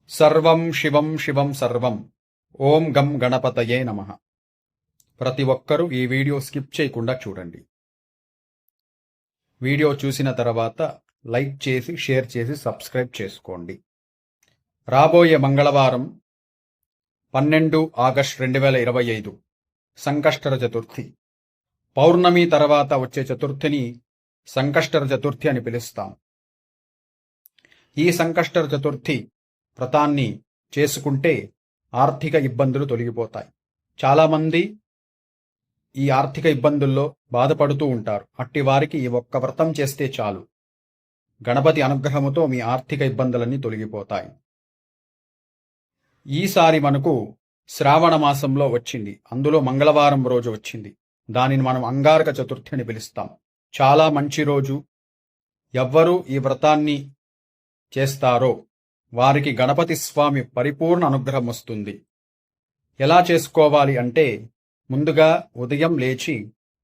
సర్వం శివం శివం సర్వం. ఓం గం గణపతయే నమః. ప్రతి ఒక్కరూ ఈ వీడియో స్కిప్ చేయకుండా చూడండి. వీడియో చూసిన తర్వాత లైక్ చేసి షేర్ చేసి సబ్స్క్రైబ్ చేసుకోండి. రాబోయే మంగళవారం 12 ఆగస్టు 2025 సంకష్టర చతుర్థి. పౌర్ణమి తర్వాత వచ్చే చతుర్థిని సంకష్టర చతుర్థి అని పిలుస్తాం. ఈ సంకష్టర చతుర్థి వ్రతాన్ని చేసుకుంటే ఆర్థిక ఇబ్బందులు తొలగిపోతాయి. చాలామంది ఈ ఆర్థిక ఇబ్బందుల్లో బాధపడుతూ ఉంటారు. అట్టి వారికి ఈ ఒక్క వ్రతం చేస్తే చాలు, గణపతి అనుగ్రహముతో మీ ఆర్థిక ఇబ్బందులన్నీ తొలగిపోతాయి. ఈసారి మనకు శ్రావణ మాసంలో వచ్చింది, అందులో మంగళవారం రోజు వచ్చింది. దానిని మనం అంగారక చతుర్థి అని పిలుస్తాం. చాలా మంచి రోజు. ఎవ్వరూ ఈ వ్రతాన్ని చేస్తారో వారికి గణపతి స్వామి పరిపూర్ణ అనుగ్రహం వస్తుంది. ఎలా చేసుకోవాలి అంటే, ముందుగా ఉదయం లేచి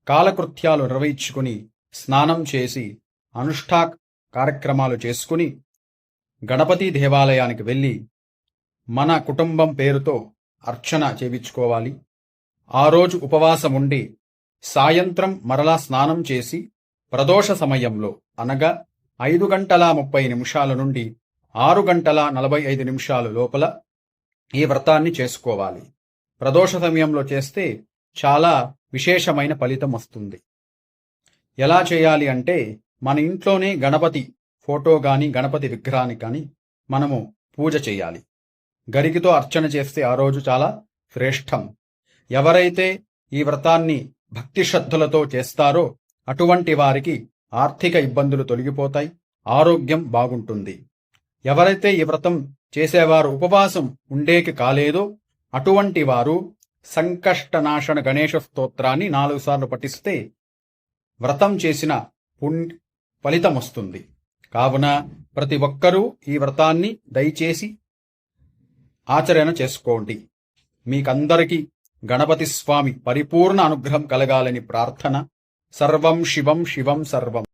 కాలకృత్యాలు నిర్వహించుకుని స్నానం చేసి అనుష్ఠా కార్యక్రమాలు చేసుకుని గణపతి దేవాలయానికి వెళ్ళి మన కుటుంబం పేరుతో అర్చన చేయించుకోవాలి. ఆ రోజు ఉపవాసం ఉండి సాయంత్రం మరలా స్నానం చేసి ప్రదోష సమయంలో అనగా 5:30 నుండి 6:45 లోపల ఈ వ్రతాన్ని చేసుకోవాలి. ప్రదోష సమయంలో చేస్తే చాలా విశేషమైన ఫలితం వస్తుంది. ఎలా చేయాలి అంటే, మన ఇంట్లోనే గణపతి ఫోటో గాని గణపతి విగ్రహానికి కానీ మనము పూజ చేయాలి. గరికితో అర్చన చేస్తే ఆ రోజు చాలా శ్రేష్టం. ఎవరైతే ఈ వ్రతాన్ని భక్తి శ్రద్ధలతో చేస్తారో అటువంటి వారికి ఆర్థిక ఇబ్బందులు తొలగిపోతాయి, ఆరోగ్యం బాగుంటుంది. ఎవరైతే ఈ వ్రతం చేసేవారు ఉపవాసం ఉండేకి కాలేదో అటువంటి వారు సంకష్టనాశన గణేశ స్తోత్రాన్ని 4 సార్లు పఠిస్తే వ్రతం చేసిన ఫలితం వస్తుంది. కావున ప్రతి ఒక్కరూ ఈ వ్రతాన్ని దయచేసి ఆచరణ చేసుకోండి. మీకందరికీ గణపతి స్వామి పరిపూర్ణ అనుగ్రహం కలగాలని ప్రార్థన. సర్వం శివం శివం సర్వం.